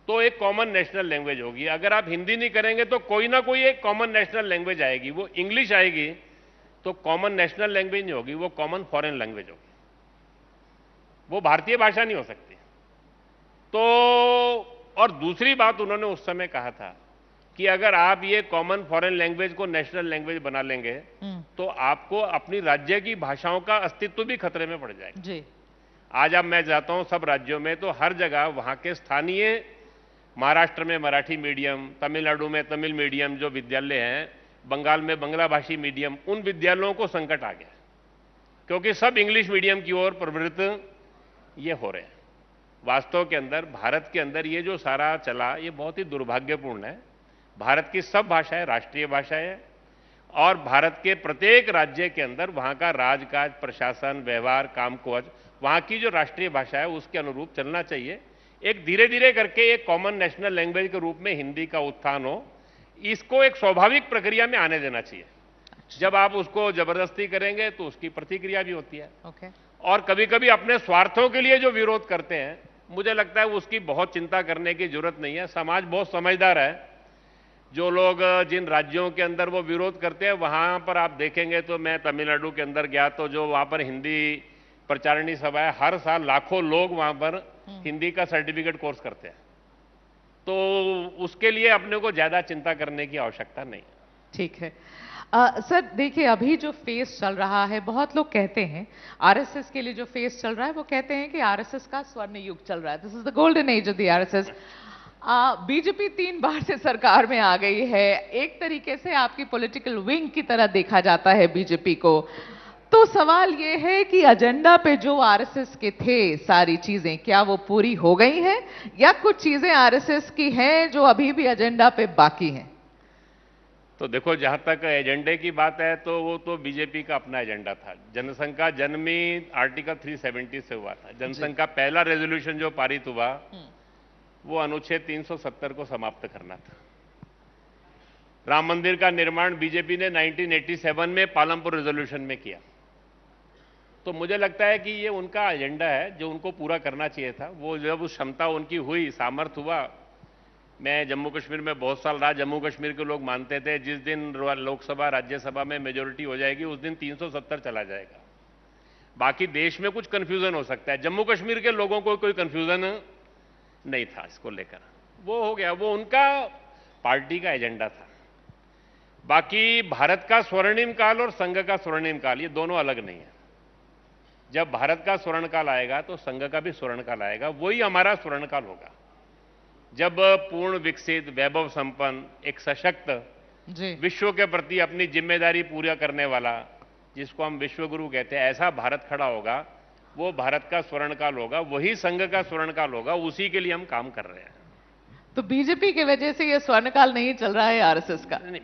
तो एक कॉमन नेशनल लैंग्वेज होगी। अगर आप हिंदी नहीं करेंगे तो कोई ना कोई एक कॉमन नेशनल लैंग्वेज आएगी। वो इंग्लिश आएगी तो कॉमन नेशनल लैंग्वेज नहीं होगी, वो कॉमन फॉरेन लैंग्वेज होगी, वो भारतीय भाषा नहीं हो सकती। तो और दूसरी बात उन्होंने उस समय कहा था कि अगर आप ये कॉमन फॉरेन लैंग्वेज को नेशनल लैंग्वेज बना लेंगे तो आपको अपनी राज्य की भाषाओं का अस्तित्व भी खतरे में पड़ जाएगा जी। आज अब मैं जाता हूं सब राज्यों में, तो हर जगह वहां के स्थानीय महाराष्ट्र में मराठी मीडियम, तमिलनाडु में तमिल मीडियम जो विद्यालय हैं, बंगाल में बांग्ला भाषी मीडियम, उन विद्यालयों को संकट आ गया क्योंकि सब इंग्लिश मीडियम की ओर प्रवृत्त ये हो रहे हैं। वास्तव के अंदर भारत के अंदर ये जो सारा चला ये बहुत ही दुर्भाग्यपूर्ण है। भारत की सब भाषाएं राष्ट्रीय भाषाएं हैं और भारत के प्रत्येक राज्य के अंदर वहां का राजकाज, प्रशासन, व्यवहार, कामकाज वहां की जो राष्ट्रीय भाषा है उसके अनुरूप चलना चाहिए। एक धीरे धीरे करके एक कॉमन नेशनल लैंग्वेज के रूप में हिंदी का उत्थान हो, इसको एक स्वाभाविक प्रक्रिया में आने देना चाहिए। जब आप उसको जबरदस्ती करेंगे तो उसकी प्रतिक्रिया भी होती है। और कभी कभी अपने स्वार्थों के लिए जो विरोध करते हैं, मुझे लगता है उसकी बहुत चिंता करने की जरूरत नहीं है। समाज बहुत समझदार है। जो लोग जिन राज्यों के अंदर वो विरोध करते हैं, वहां पर आप देखेंगे तो मैं तमिलनाडु के अंदर गया तो जो वहां पर हिंदी प्रचारणी सभा है, हर साल लाखों लोग वहां पर हिंदी का सर्टिफिकेट कोर्स करते हैं। तो उसके लिए अपने को ज्यादा चिंता करने की आवश्यकता नहीं। ठीक है। सर देखिए, अभी जो फेज चल रहा है, बहुत लोग कहते हैं आरएसएस के लिए जो फेज चल रहा है वो कहते हैं कि आरएसएस का स्वर्ण युग चल रहा है, this is the golden age of the RSS. BJP 3 बार से सरकार में आ गई है, एक तरीके से आपकी पॉलिटिकल विंग की तरह देखा जाता है बीजेपी को। तो सवाल ये है कि एजेंडा पे जो आरएसएस के थे सारी चीजें, क्या वो पूरी हो गई हैं या कुछ चीजें आरएसएस की हैं जो अभी भी एजेंडा पे बाकी हैं? तो देखो, जहां तक एजेंडे की बात है तो वो तो बीजेपी का अपना एजेंडा था। जनसंघ का जन्म ही आर्टिकल 370 से हुआ था। जनसंघ का पहला रेजोल्यूशन जो पारित हुआ वो अनुच्छेद 370 को समाप्त करना था। राम मंदिर का निर्माण बीजेपी ने 1987 में पालमपुर रेजोल्यूशन में किया। तो मुझे लगता है कि ये उनका एजेंडा है जो उनको पूरा करना चाहिए था। वो जब उस क्षमता उनकी हुई, सामर्थ्य हुआ। मैं जम्मू कश्मीर में बहुत साल रहा। जम्मू कश्मीर के लोग मानते थे जिस दिन लोकसभा राज्यसभा में मेजोरिटी हो जाएगी उस दिन 370 चला जाएगा। बाकी देश में कुछ कंफ्यूजन हो सकता है, जम्मू कश्मीर के लोगों को कोई कंफ्यूजन नहीं था इसको लेकर। वो हो गया, वो उनका पार्टी का एजेंडा था। बाकी भारत का स्वर्णिम काल और संघ का स्वर्णिम काल ये दोनों अलग नहीं है। जब भारत का स्वर्ण काल आएगा तो संघ का भी स्वर्ण काल आएगा, वही हमारा स्वर्ण काल होगा। जब पूर्ण विकसित, वैभव संपन्न, एक सशक्त, विश्व के प्रति अपनी जिम्मेदारी पूरा करने वाला, जिसको हम विश्व गुरु कहते हैं, ऐसा भारत खड़ा होगा, वो भारत का स्वर्ण काल होगा, वही संघ का स्वर्ण काल होगा। उसी के लिए हम काम कर रहे हैं। तो बीजेपी की वजह से ये स्वर्ण काल नहीं चल रहा है आरएसएस का? नहीं,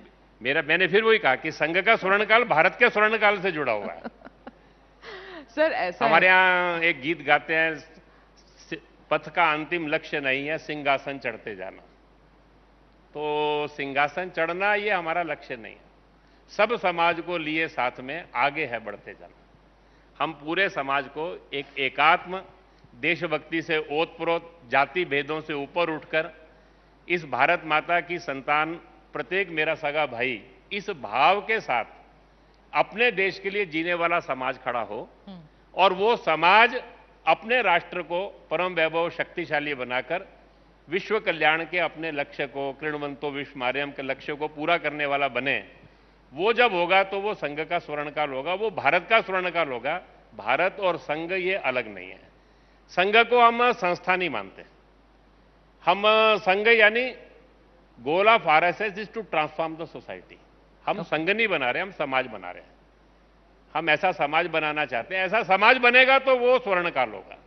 मैंने फिर वही कहा कि संघ का स्वर्ण काल भारत के स्वर्ण काल से जुड़ा हुआ है। सर ऐसा हमारे यहाँ एक गीत गाते हैं, पथ का अंतिम लक्ष्य नहीं है सिंहासन चढ़ते जाना। तो सिंहासन चढ़ना ये हमारा लक्ष्य नहीं है। सब समाज को लिए साथ में आगे है बढ़ते जाना। हम पूरे समाज को एक एकात्म देशभक्ति से ओतप्रोत, जाति भेदों से ऊपर उठकर इस भारत माता की संतान, प्रत्येक मेरा सगा भाई, इस भाव के साथ अपने देश के लिए जीने वाला समाज खड़ा हो और वो समाज अपने राष्ट्र को परम वैभव शक्तिशाली बनाकर विश्व कल्याण के अपने लक्ष्य को, कृणवंतो विश्व मार्यम के लक्ष्य को पूरा करने वाला बने। वो जब होगा तो वो संघ का स्वर्ण काल होगा, वो भारत का स्वर्ण काल होगा। भारत और संघ ये अलग नहीं है। संघ को हम संस्था नहीं मानते। हम संघ यानी goal of RSS is to transform the society. हम संघ नहीं बना रहे, हम समाज बना रहे हैं। हम ऐसा समाज बनाना चाहते हैं। ऐसा समाज बनेगा तो वो स्वर्ण काल होगा।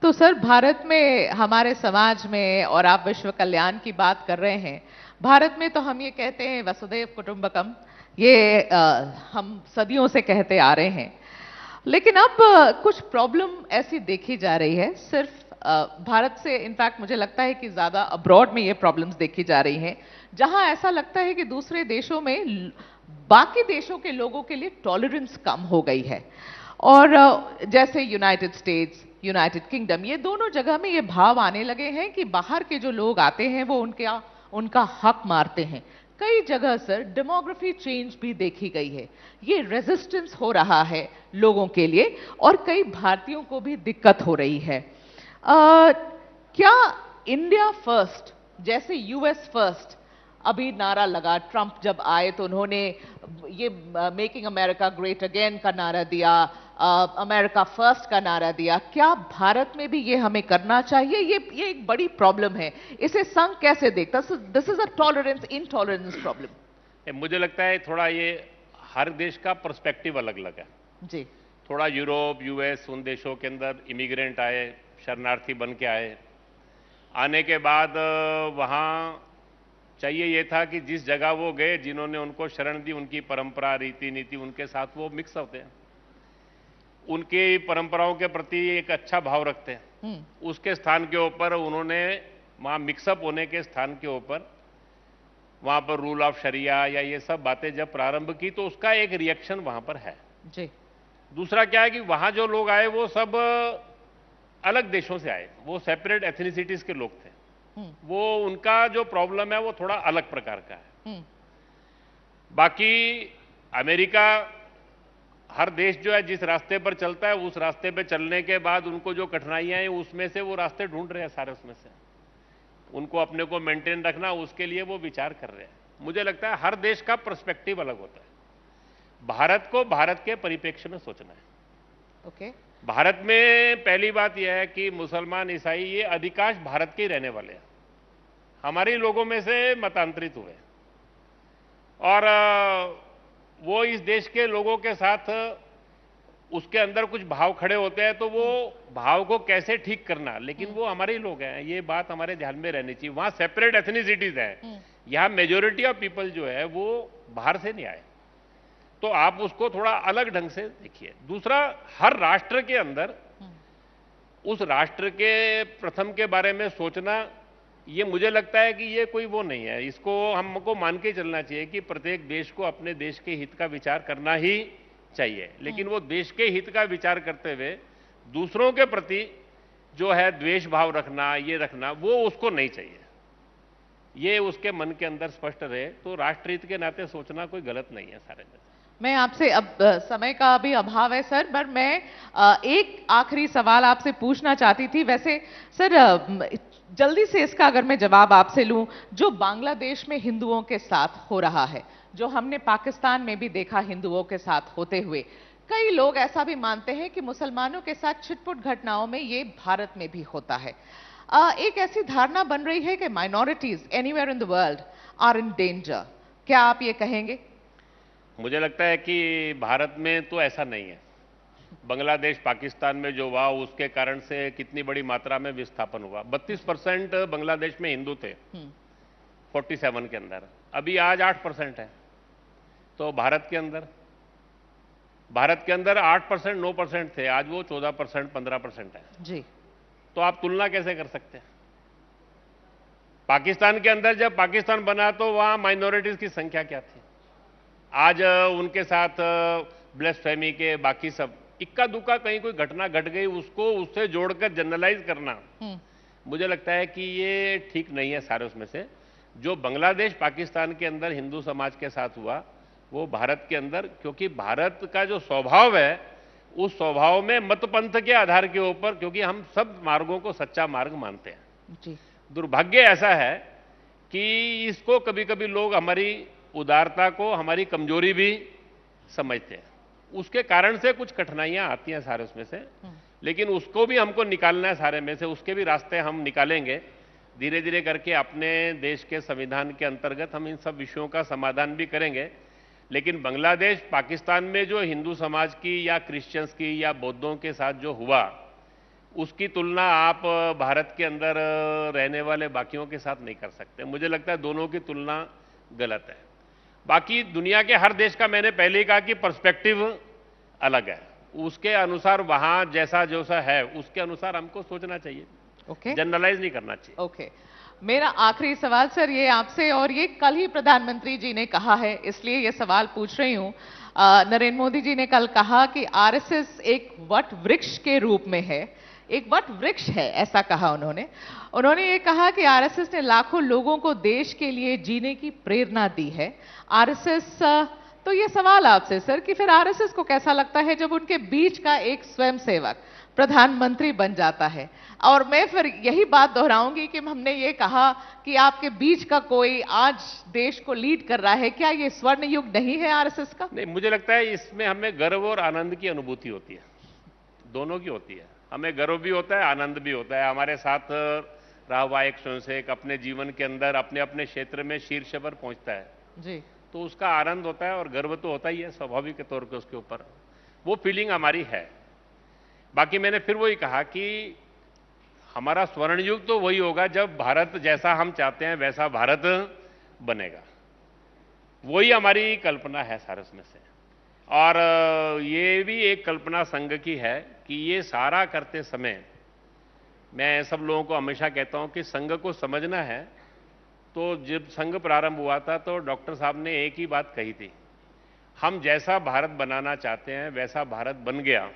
तो सर, भारत में, हमारे समाज में, और आप विश्व कल्याण की बात कर रहे हैं, भारत में तो हम ये कहते हैं वसुधैव कुटुंबकम, ये हम सदियों से कहते आ रहे हैं। लेकिन अब कुछ प्रॉब्लम ऐसी देखी जा रही है, सिर्फ भारत से, इनफैक्ट मुझे लगता है कि ज्यादा अब्रॉड में ये प्रॉब्लम्स देखी जा रही हैं, जहां ऐसा लगता है कि दूसरे देशों में बाकी देशों के लोगों के लिए टॉलरेंस कम हो गई है। और जैसे यूनाइटेड स्टेट्स, यूनाइटेड किंगडम, ये दोनों जगह में ये भाव आने लगे हैं कि बाहर के जो लोग आते हैं वो उनका हक मारते हैं। कई जगह सर डेमोग्राफी चेंज भी देखी गई है। ये रेजिस्टेंस हो रहा है लोगों के लिए और कई भारतीयों को भी दिक्कत हो रही है। क्या इंडिया फर्स्ट जैसे यूएस फर्स्ट अभी नारा लगा, ट्रंप जब आए तो उन्होंने ये मेकिंग अमेरिका ग्रेट अगेन का नारा दिया, अमेरिका फर्स्ट का नारा दिया, क्या भारत में भी ये हमें करना चाहिए? ये एक बड़ी प्रॉब्लम है, इसे संघ कैसे देखता? This is a tolerance intolerance problem. मुझे लगता है थोड़ा ये हर देश का पर्सपेक्टिव अलग अलग है जी। थोड़ा यूरोप, यूएस, उन देशों के अंदर इमिग्रेंट आए, शरणार्थी बन के आए। आने के बाद वहाँ चाहिए ये था कि जिस जगह वो गए, जिन्होंने उनको शरण दी, उनकी परंपरा, रीति नीति, उनके साथ वो मिक्स होते हैं, उनकी परंपराओं के प्रति एक अच्छा भाव रखते हैं। उसके स्थान के ऊपर उन्होंने वहाँ मिक्सअप होने के स्थान के ऊपर वहाँ पर रूल ऑफ शरिया या ये सब बातें जब प्रारंभ की तो उसका एक रिएक्शन वहाँ पर है जी। दूसरा क्या है कि वहाँ जो लोग आए वो सब अलग देशों से आए, वो सेपरेट एथनिसिटीज के लोग थे। वो उनका जो प्रॉब्लम है वो थोड़ा अलग प्रकार का है। बाकी अमेरिका, हर देश जो है जिस रास्ते पर चलता है उस रास्ते पे चलने के बाद उनको जो कठिनाइयां हैं उसमें से वो रास्ते ढूंढ रहे हैं सारे, उसमें से उनको अपने को मेंटेन रखना, उसके लिए वो विचार कर रहे हैं। मुझे लगता है हर देश का पर्सपेक्टिव अलग होता है। भारत को भारत के परिप्रेक्ष्य में सोचना है। ओके। भारत में पहली बात यह है कि मुसलमान, ईसाई ये अधिकांश भारत के ही रहने वाले हैं, हमारे लोगों में से मतांतरित हुए और वो इस देश के लोगों के साथ उसके अंदर कुछ भाव खड़े होते हैं, तो वो भाव को कैसे ठीक करना, लेकिन वो हमारे ही लोग हैं, ये बात हमारे ध्यान में रहनी चाहिए। वहां सेपरेट एथनिसिटीज हैं, यहां मेजोरिटी ऑफ पीपल जो है वो बाहर से नहीं आए, तो आप उसको थोड़ा अलग ढंग से देखिए। दूसरा, हर राष्ट्र के अंदर उस राष्ट्र के प्रथम के बारे में सोचना, ये मुझे लगता है कि ये कोई वो नहीं है, इसको हमको मान के चलना चाहिए कि प्रत्येक देश को अपने देश के हित का विचार करना ही चाहिए, लेकिन वो देश के हित का विचार करते हुए दूसरों के प्रति जो है द्वेष भाव रखना, ये रखना, वो उसको नहीं चाहिए। ये उसके मन के अंदर स्पष्ट रहे तो राष्ट्र हित के नाते सोचना कोई गलत नहीं है सारे में। मैं आपसे, अब समय का भी अभाव है सर, पर मैं एक आखिरी सवाल आपसे पूछना चाहती थी। वैसे सर, जल्दी से इसका अगर मैं जवाब आपसे लूं, जो बांग्लादेश में हिंदुओं के साथ हो रहा है, जो हमने पाकिस्तान में भी देखा हिंदुओं के साथ होते हुए, कई लोग ऐसा भी मानते हैं कि मुसलमानों के साथ छिटपुट घटनाओं में ये भारत में भी होता है। एक ऐसी धारणा बन रही है कि minorities anywhere in the world are in danger, क्या आप ये कहेंगे? मुझे लगता है कि भारत में तो ऐसा नहीं है। बांग्लादेश, पाकिस्तान में जो हुआ उसके कारण से कितनी बड़ी मात्रा में विस्थापन हुआ। 32% बांग्लादेश में हिंदू थे 47 के अंदर, अभी आज 8% है। तो भारत के अंदर 8%, 9% थे, आज वो 14%, 15% है जी। तो आप तुलना कैसे कर सकते हैं? पाकिस्तान के अंदर जब पाकिस्तान बना तो वहां माइनॉरिटीज की संख्या क्या थी? आज उनके साथ ब्लेसफेमी के बाकी सब, इक्का दुक्का कहीं कोई घटना घट गई, उसको उससे जोड़कर जनरलाइज करना, मुझे लगता है कि ये ठीक नहीं है। सारे उसमें से जो बांग्लादेश, पाकिस्तान के अंदर हिंदू समाज के साथ हुआ, वो भारत के अंदर, क्योंकि भारत का जो स्वभाव है उस स्वभाव में मत पंथ के आधार के ऊपर, क्योंकि हम सब मार्गों को सच्चा मार्ग मानते हैं जी। दुर्भाग्य ऐसा है कि इसको कभी कभी लोग हमारी उदारता को हमारी कमजोरी भी समझते हैं, उसके कारण से कुछ कठिनाइयां आती हैं सारे उसमें से, लेकिन उसको भी हमको निकालना है सारे में से, उसके भी रास्ते हम निकालेंगे धीरे धीरे करके। अपने देश के संविधान के अंतर्गत हम इन सब विषयों का समाधान भी करेंगे। लेकिन बांग्लादेश, पाकिस्तान में जो हिंदू समाज की या क्रिश्चियंस की या बौद्धों के साथ जो हुआ, उसकी तुलना आप भारत के अंदर रहने वाले बाकियों के साथ नहीं कर सकते। मुझे लगता है दोनों की तुलना गलत है। बाकी दुनिया के हर देश का, मैंने पहले ही कहा कि पर्सपेक्टिव अलग है, उसके अनुसार वहां जैसा जैसा है उसके अनुसार हमको सोचना चाहिए। ओके, जनरलाइज नहीं करना चाहिए। ओके, मेरा आखिरी सवाल सर ये आपसे, और ये कल ही प्रधानमंत्री जी ने कहा है, इसलिए ये सवाल पूछ रही हूं। नरेंद्र मोदी जी ने कल कहा कि आरएसएस एक वट वृक्ष के रूप में है, एक वट वृक्ष है, ऐसा कहा उन्होंने ये कहा कि आरएसएस ने लाखों लोगों को देश के लिए जीने की प्रेरणा दी है। आरएसएस, तो ये सवाल आपसे सर कि फिर आरएसएस को कैसा लगता है जब उनके बीच का एक स्वयंसेवक प्रधानमंत्री बन जाता है? और मैं फिर यही बात दोहराऊंगी कि हमने ये कहा कि आपके बीच का कोई आज देश को लीड कर रहा है, क्या ये स्वर्ण युग नहीं है आरएसएस का? नहीं, मुझे लगता है इसमें हमें गर्व और आनंद की अनुभूति होती है। दोनों की होती है। हमें गर्व भी होता है, आनंद भी होता है। हमारे साथ रहा हुआ एक स्वयंसेवक अपने जीवन के अंदर अपने अपने क्षेत्र में शीर्ष पर पहुंचता है जी तो उसका आनंद होता है और गर्व तो होता ही है स्वाभाविक के तौर पे उसके ऊपर। वो फीलिंग हमारी है। बाकी मैंने फिर वही कहा कि हमारा स्वर्ण युग तो वही होगा जब भारत जैसा हम चाहते हैं वैसा भारत बनेगा। वही हमारी कल्पना है सारस में से। और ये भी एक कल्पना संघ की है कि ये सारा करते समय मैं सब लोगों को हमेशा कहता हूं कि संघ को समझना है। तो जब संघ प्रारंभ हुआ था तो डॉक्टर साहब ने एक ही बात कही थी, हम जैसा भारत बनाना चाहते हैं वैसा भारत बन गया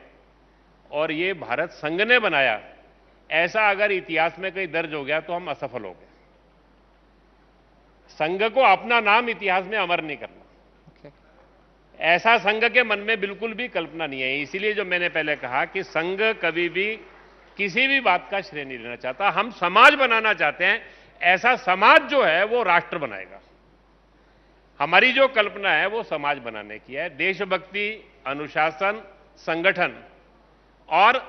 और ये भारत संघ ने बनाया। ऐसा अगर इतिहास में कहीं दर्ज हो गया तो हम असफल हो गए। संघ को अपना नाम इतिहास में अमर नहीं करना, ऐसा संघ के मन में बिल्कुल भी कल्पना नहीं है। इसीलिए जो मैंने पहले कहा कि संघ कभी भी किसी भी बात का श्रेय नहीं लेना चाहता। हम समाज बनाना चाहते हैं, ऐसा समाज जो है वो राष्ट्र बनाएगा। हमारी जो कल्पना है वो समाज बनाने की है। देशभक्ति, अनुशासन, संगठन और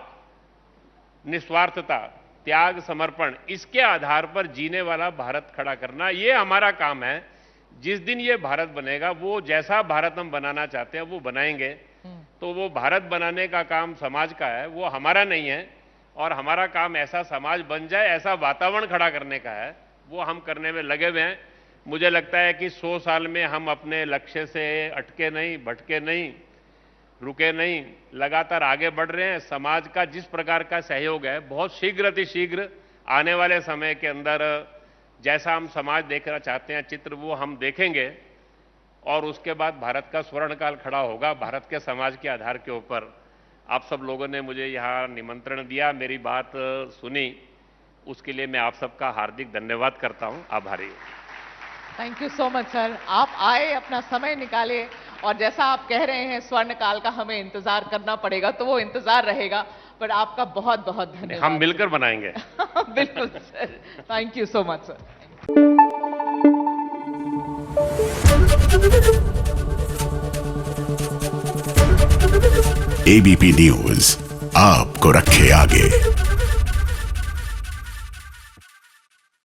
निस्वार्थता, त्याग, समर्पण, इसके आधार पर जीने वाला भारत खड़ा करना, ये हमारा काम है। जिस दिन ये भारत बनेगा, वो जैसा भारत हम बनाना चाहते हैं वो बनाएंगे। तो वो भारत बनाने का काम समाज का है, वो हमारा नहीं है। और हमारा काम ऐसा समाज बन जाए, ऐसा वातावरण खड़ा करने का है, वो हम करने में लगे हुए हैं। मुझे लगता है कि 100 साल में हम अपने लक्ष्य से अटके नहीं, भटके नहीं, रुके नहीं, लगातार आगे बढ़ रहे हैं। समाज का जिस प्रकार का सहयोग है, बहुत शीघ्र अतिशीघ्र आने वाले समय के अंदर जैसा हम समाज देखना चाहते हैं चित्र, वो हम देखेंगे। और उसके बाद भारत का स्वर्णकाल खड़ा होगा भारत के समाज के आधार के ऊपर। आप सब लोगों ने मुझे यहाँ निमंत्रण दिया, मेरी बात सुनी, उसके लिए मैं आप सबका हार्दिक धन्यवाद करता हूँ। आभारी हूँ। Thank you so much sir. आप आए, अपना समय निकाले, और जैसा आप कह रहे हैं स्वर्ण काल का हमें इंतजार करना पड़ेगा, तो वो इंतजार रहेगा। पर आपका बहुत बहुत धन्यवाद। हम मिलकर बनाएंगे। बिल्कुल sir, thank you so much sir. ABP news आपको रखे आगे।